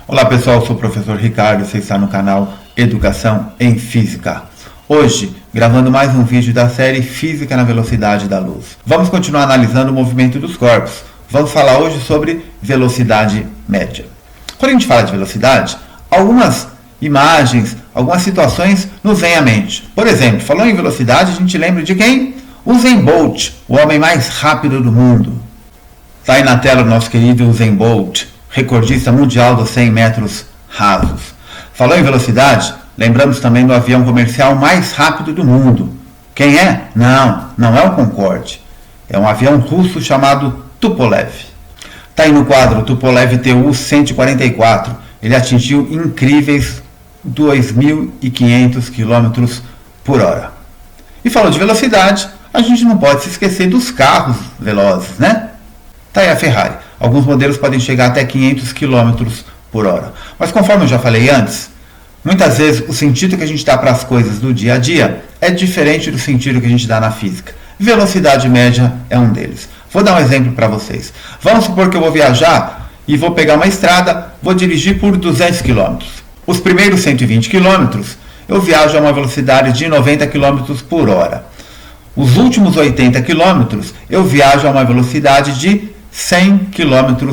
Olá pessoal, eu sou o professor Ricardo, você está no canal Educação em Física. Hoje, gravando mais um vídeo da série Física na Velocidade da Luz. Vamos continuar analisando o movimento dos corpos. Vamos falar hoje sobre velocidade média. Quando a gente fala de velocidade, algumas imagens, algumas situações nos vêm à mente. Por exemplo, falando em velocidade, a gente lembra de quem? Usain Bolt, o homem mais rápido do mundo. Está aí na tela o nosso querido Usain Bolt, recordista mundial dos 100 metros rasos. Falou em velocidade, lembramos também do avião comercial mais rápido do mundo. Quem é? Não é o Concorde. É um avião russo chamado Tupolev. Está aí no quadro Tupolev Tu-144. Ele atingiu incríveis 2.500 km por hora. E falou de velocidade, a gente não pode se esquecer dos carros velozes, né? Está aí a Ferrari. Alguns modelos podem chegar até 500 km por hora. Mas conforme eu já falei antes, muitas vezes o sentido que a gente dá para as coisas do dia a dia é diferente do sentido que a gente dá na física. Velocidade média é um deles. Vou dar um exemplo para vocês. Vamos supor que eu vou viajar e vou pegar uma estrada, vou dirigir por 200 km. Os primeiros 120 km eu viajo a uma velocidade de 90 km por hora. Os últimos 80 km eu viajo a uma velocidade de 100 km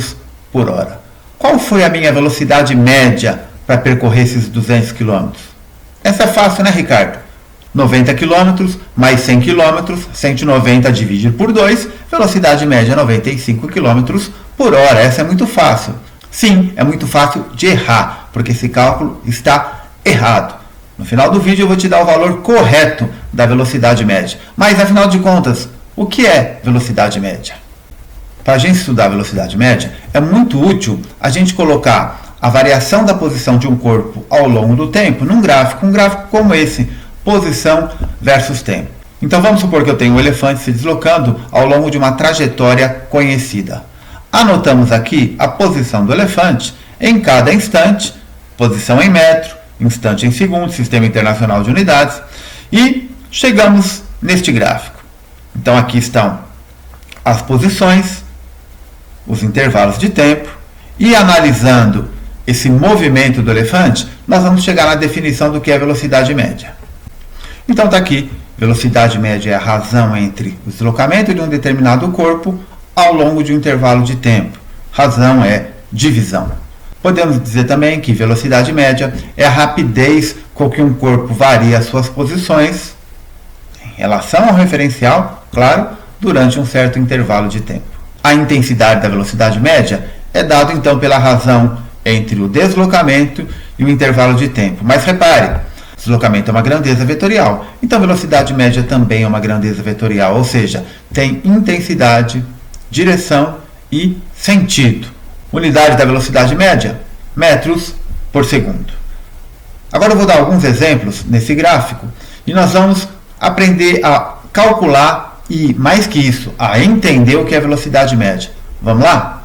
por hora. Qual foi a minha velocidade média para percorrer esses 200 km? Essa é fácil, né, Ricardo? 90 km mais 100 km, 190 dividido por 2, velocidade média 95 km por hora. Essa é muito fácil. Sim, é muito fácil de errar, porque esse cálculo está errado. No final do vídeo eu vou te dar o valor correto da velocidade média. Mas, afinal de contas, o que é velocidade média? Para a gente estudar a velocidade média, é muito útil a gente colocar a variação da posição de um corpo ao longo do tempo num gráfico, um gráfico como esse, posição versus tempo. Então vamos supor que eu tenho um elefante se deslocando ao longo de uma trajetória conhecida. Anotamos aqui a posição do elefante em cada instante, posição em metro, instante em segundo, Sistema Internacional de Unidades, e chegamos neste gráfico. Então aqui estão as posições, os intervalos de tempo, e analisando esse movimento do elefante, nós vamos chegar na definição do que é velocidade média. Então está aqui, velocidade média é a razão entre o deslocamento de um determinado corpo ao longo de um intervalo de tempo. Razão é divisão. Podemos dizer também que velocidade média é a rapidez com que um corpo varia as suas posições, em relação ao referencial, claro, durante um certo intervalo de tempo. A intensidade da velocidade média é dada então pela razão entre o deslocamento e o intervalo de tempo. Mas repare, deslocamento é uma grandeza vetorial, então velocidade média também é uma grandeza vetorial, ou seja, tem intensidade, direção e sentido. Unidade da velocidade média, metros por segundo. Agora eu vou dar alguns exemplos nesse gráfico e nós vamos aprender a calcular e, mais que isso, a entender o que é velocidade média. Vamos lá?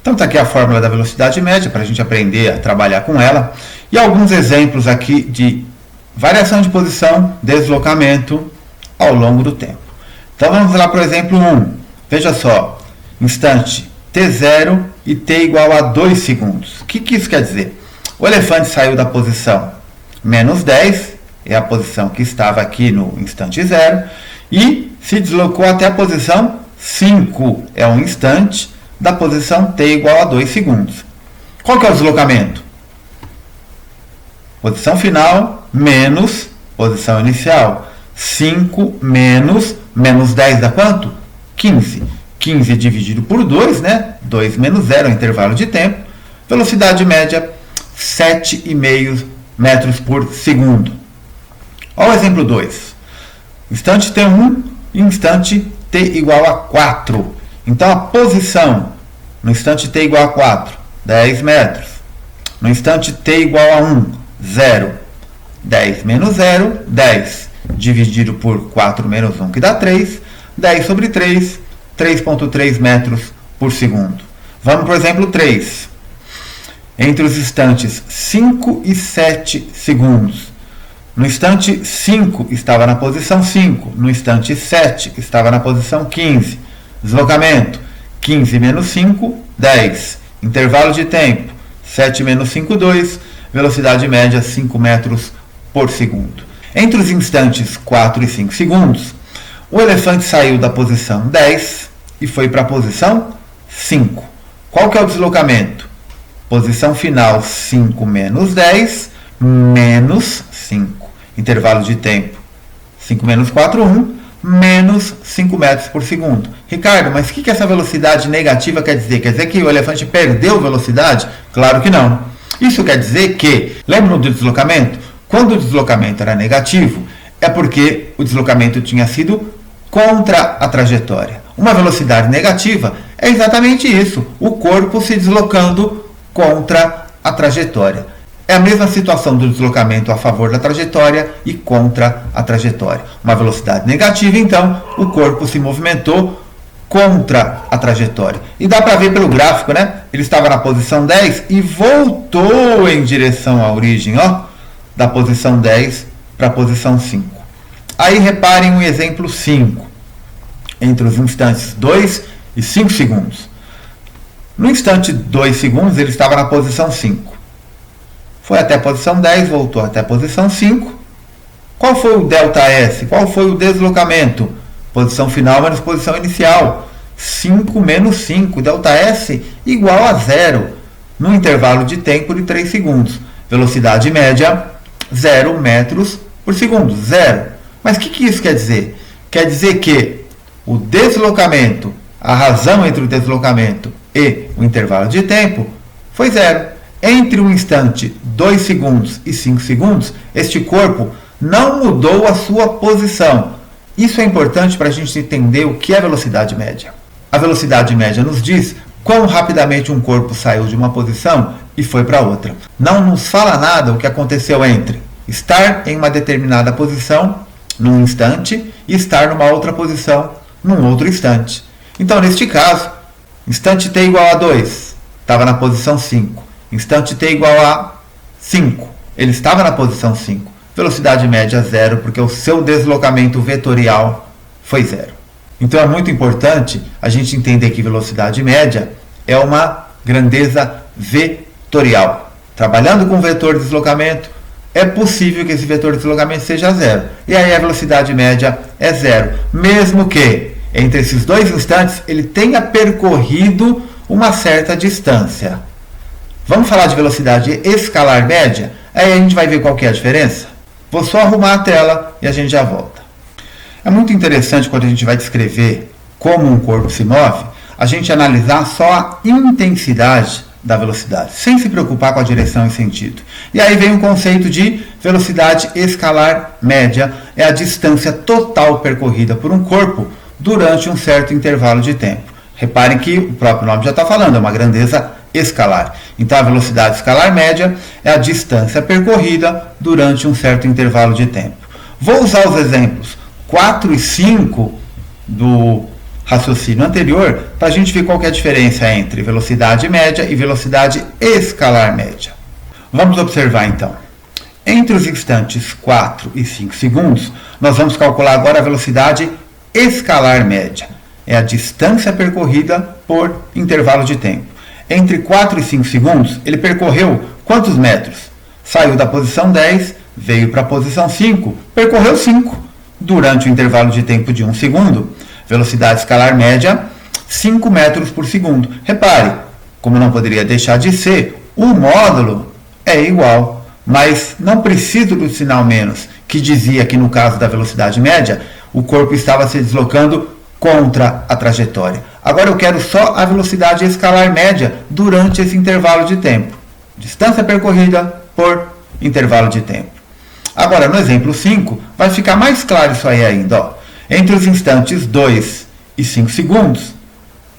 Então está aqui a fórmula da velocidade média para a gente aprender a trabalhar com ela e alguns exemplos aqui de variação de posição, deslocamento ao longo do tempo. Então vamos lá para o exemplo 1. Veja só, instante t0 e t igual a 2 segundos. O que isso quer dizer? O elefante saiu da posição menos 10, é a posição que estava aqui no instante 0, e se deslocou até a posição 5, é um instante da posição t igual a 2 segundos. Qual que é o deslocamento? Posição final menos posição inicial. 5 menos 10 dá quanto? 15. 15 dividido por 2, né? 2 menos 0 é o intervalo de tempo. Velocidade média, 7,5 metros por segundo. Olha o exemplo 2. Instante T1 e instante T igual a 4. Então a posição no instante T igual a 4, 10 metros. No instante T igual a 1, 0. 10 menos 0, 10. Dividido por 4 menos 1, que dá 3. 10 sobre 3, 3,3 metros por segundo. Vamos para o exemplo 3. Entre os instantes 5 e 7 segundos. No instante 5 estava na posição 5. No instante 7 estava na posição 15. Deslocamento 15 menos 5, 10. Intervalo de tempo 7 menos 5, 2. Velocidade média, 5 metros por segundo. Entre os instantes 4 e 5 segundos, o elefante saiu da posição 10 e foi para a posição 5. Qual que é o deslocamento? Posição final 5 menos 10 menos 5. Intervalo de tempo 5 menos 4, 1, menos 5 metros por segundo. Ricardo, mas o que essa velocidade negativa quer dizer? Quer dizer que o elefante perdeu velocidade? Claro que não. Isso quer dizer que, lembram do deslocamento? Quando o deslocamento era negativo, é porque o deslocamento tinha sido contra a trajetória. Uma velocidade negativa é exatamente isso, o corpo se deslocando contra a trajetória. É a mesma situação do deslocamento a favor da trajetória e contra a trajetória. Uma velocidade negativa, então, o corpo se movimentou contra a trajetória. E dá para ver pelo gráfico, né? Ele estava na posição 10 e voltou em direção à origem, ó, da posição 10 para a posição 5. Aí reparem o exemplo 5, entre os instantes 2 e 5 segundos. No instante 2 segundos, ele estava na posição 5. Foi até a posição 10, voltou até a posição 5. Qual foi o ΔS? Qual foi o deslocamento? Posição final menos posição inicial. 5 menos 5. ΔS igual a 0. No intervalo de tempo de 3 segundos. Velocidade média, 0 metros por segundo. 0. Mas o que isso quer dizer? Quer dizer que o deslocamento, a razão entre o deslocamento e o intervalo de tempo, foi 0. Entre um instante, 2 segundos e 5 segundos, este corpo não mudou a sua posição. Isso é importante para a gente entender o que é velocidade média. A velocidade média nos diz quão rapidamente um corpo saiu de uma posição e foi para outra. Não nos fala nada o que aconteceu entre estar em uma determinada posição num instante e estar numa outra posição num outro instante. Então, neste caso, instante t igual a 2, estava na posição 5. Instante t igual a 5, ele estava na posição 5. Velocidade média 0, porque o seu deslocamento vetorial foi 0. Então é muito importante a gente entender que velocidade média é uma grandeza vetorial. Trabalhando com vetor de deslocamento, é possível que esse vetor de deslocamento seja 0. E aí a velocidade média é 0. Mesmo que entre esses dois instantes ele tenha percorrido uma certa distância. Vamos falar de velocidade escalar média? Aí a gente vai ver qual que é a diferença. Vou só arrumar a tela e a gente já volta. É muito interessante quando a gente vai descrever como um corpo se move, a gente analisar só a intensidade da velocidade, sem se preocupar com a direção e sentido. E aí vem o conceito de velocidade escalar média, é a distância total percorrida por um corpo durante um certo intervalo de tempo. Reparem que o próprio nome já está falando, é uma grandeza escalar. Então a velocidade escalar média é a distância percorrida durante um certo intervalo de tempo. Vou usar os exemplos 4 e 5 do raciocínio anterior para a gente ver qual que é a diferença entre velocidade média e velocidade escalar média. Vamos observar então. Entre os instantes 4 e 5 segundos, nós vamos calcular agora a velocidade escalar média. É a distância percorrida por intervalo de tempo. Entre 4 e 5 segundos, ele percorreu quantos metros? Saiu da posição 10, veio para a posição 5, percorreu 5. Durante o intervalo de tempo de 1 segundo, velocidade escalar média, 5 metros por segundo. Repare, como não poderia deixar de ser, o módulo é igual, mas não preciso do sinal menos, que dizia que no caso da velocidade média, o corpo estava se deslocando contra a trajetória. Agora eu quero só a velocidade escalar média durante esse intervalo de tempo. Distância percorrida por intervalo de tempo. Agora, no exemplo 5, vai ficar mais claro isso aí ainda. Ó. Entre os instantes 2 e 5 segundos,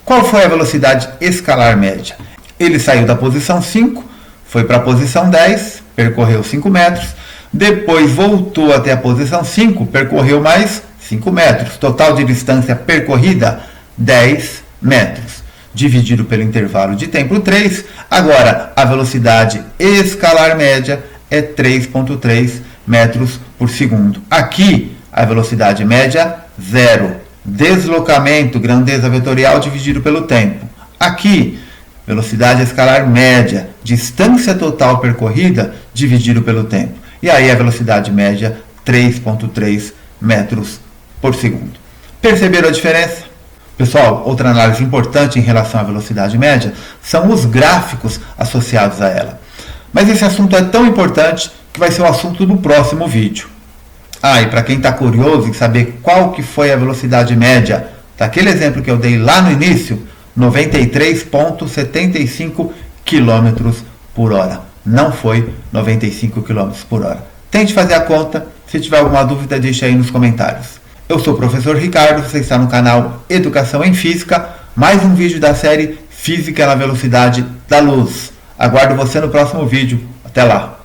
qual foi a velocidade escalar média? Ele saiu da posição 5, foi para a posição 10, percorreu 5 metros, depois voltou até a posição 5, percorreu mais 5 metros. Total de distância percorrida, 10 metros. Dividido pelo intervalo de tempo 3. Agora, a velocidade escalar média é 3,3 metros por segundo. Aqui, a velocidade média, 0. Deslocamento, grandeza vetorial dividido pelo tempo. Aqui, velocidade escalar média, distância total percorrida dividido pelo tempo. E aí a velocidade média 3,3 metros por segundo. Perceberam a diferença? Pessoal, outra análise importante em relação à velocidade média são os gráficos associados a ela. Mas esse assunto é tão importante que vai ser o assunto do próximo vídeo. E para quem está curioso em saber qual que foi a velocidade média daquele exemplo que eu dei lá no início, 93,75 km por hora. Não foi 95 km por hora. Tente fazer a conta. Se tiver alguma dúvida, deixe aí nos comentários. Eu sou o professor Ricardo, você está no canal Educação em Física, mais um vídeo da série Física na Velocidade da Luz. Aguardo você no próximo vídeo. Até lá!